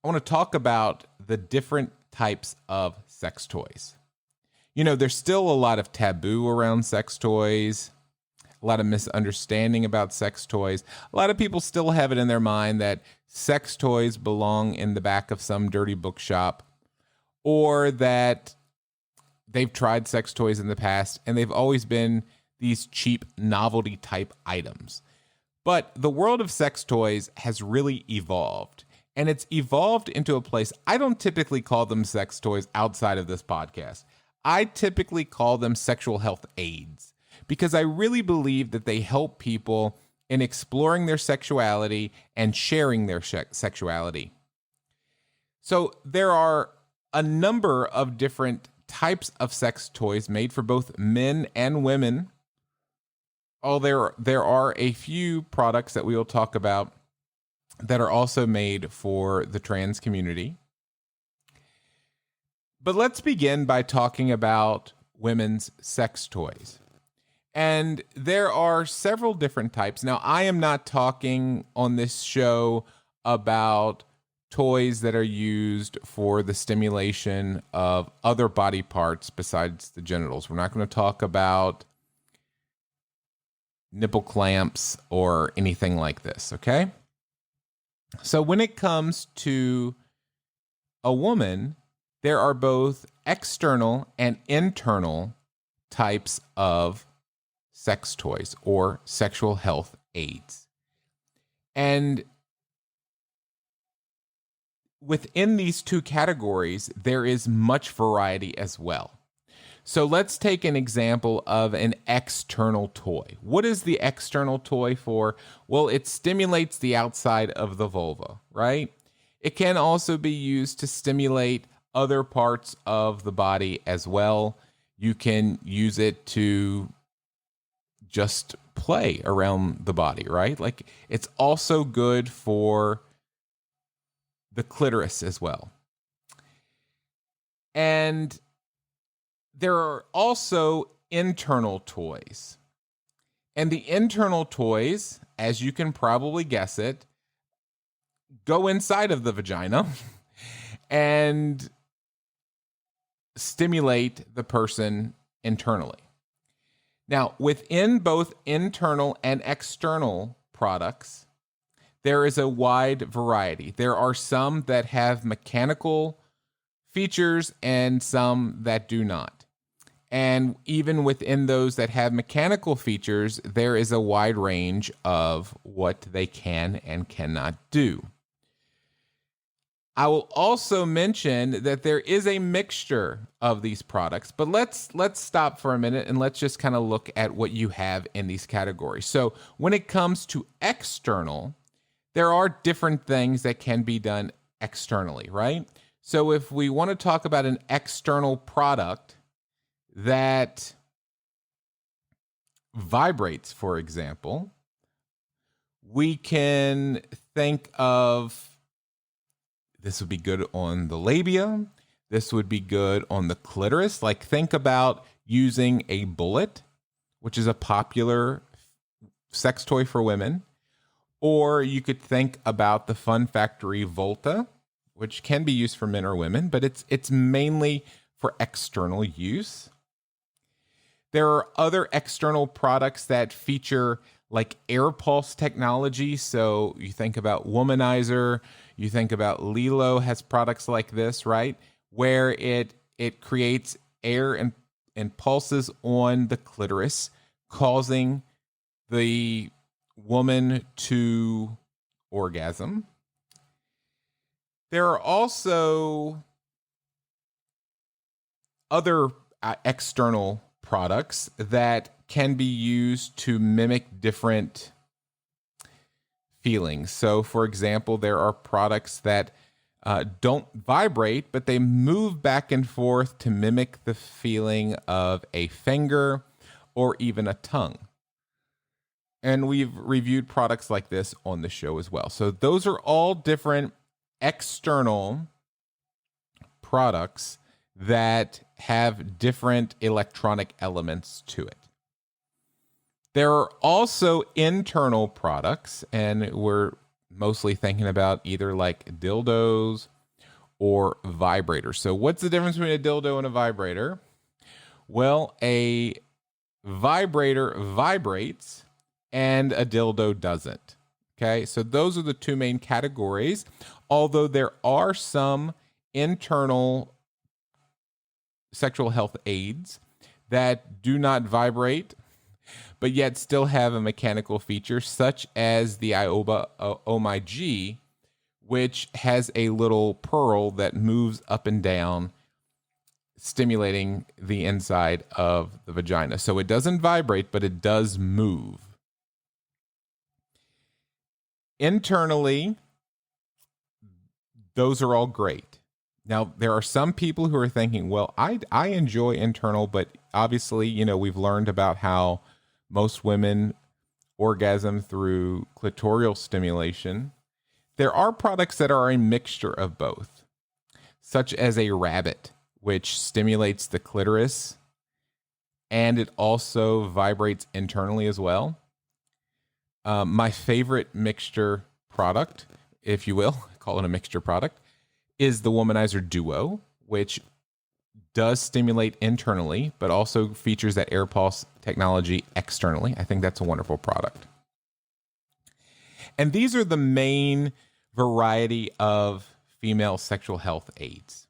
I want to talk about the different types of sex toys. There's still a lot of taboo around sex toys, a lot of misunderstanding about sex toys. A lot of people still have it in their mind that sex toys belong in the back of some dirty bookshop, or that they've tried sex toys in the past and they've always been these cheap novelty type items. But the world of sex toys has really evolved, and it's evolved into a place. I don't typically call them sex toys outside of this podcast. I typically call them sexual health aids, because I really believe that they help people in exploring their sexuality and sharing their sexuality. So there are a number of different types of sex toys made for both men and women. There are a few products that we will talk about that are also made for the trans community. But let's begin by talking about women's sex toys. And there are several different types. Now, I am not talking on this show about toys that are used for the stimulation of other body parts besides the genitals. We're not going to talk about nipple clamps or anything like this, okay? So when it comes to a woman, there are both external and internal types of sex toys or sexual health aids. And within these two categories, there is much variety as well. So let's take an example of an external toy. What is the external toy for? Well, it stimulates the outside of the vulva, right? It can also be used to stimulate other parts of the body as well. You can use it to just play around the body, right? Like, it's also good for the clitoris as well. And there are also internal toys. And the internal toys, as you can probably guess it, go inside of the vagina and stimulate the person internally. Now, within both internal and external products, there is a wide variety. There are some that have mechanical features and some that do not. And even within those that have mechanical features, there is a wide range of what they can and cannot do. I will also mention that there is a mixture of these products, but let's stop for a minute and let's just kind of look at what you have in these categories. So when it comes to external, there are different things that can be done externally, right? So if we want to talk about an external product that vibrates, for example, we can think of, this would be good on the labia. This would be good on the clitoris. Like, think about using a bullet, which is a popular sex toy for women. Or you could think about the Fun Factory Volta, which can be used for men or women, but it's mainly for external use. There are other external products that feature like air pulse technology. So you think about Womanizer, you think about Lilo has products like this, right? Where it creates air and pulses on the clitoris, causing the woman to orgasm. There are also other external products that can be used to mimic different feelings. So, for example, there are products that don't vibrate, but they move back and forth to mimic the feeling of a finger or even a tongue. And we've reviewed products like this on the show as well. So those are all different external products that have different electronic elements to it. There are also internal products, and we're mostly thinking about either like dildos or vibrators. So what's the difference between a dildo and a vibrator? Well, a vibrator vibrates and a dildo doesn't. Okay, so those are the two main categories, although there are some internal sexual health aids that do not vibrate, but yet still have a mechanical feature, such as the Ioba Oh My G, which has a little pearl that moves up and down, stimulating the inside of the vagina. So it doesn't vibrate, but it does move. Internally, those are all great. Now, there are some people who are thinking, well, I enjoy internal, but obviously, we've learned about how most women orgasm through clitoral stimulation. There are products that are a mixture of both, such as a rabbit, which stimulates the clitoris, and it also vibrates internally as well. My favorite mixture product, if you will, call it a mixture product, is the Womanizer Duo, which does stimulate internally, but also features that air pulse technology externally. I think that's a wonderful product. And these are the main variety of female sexual health aids.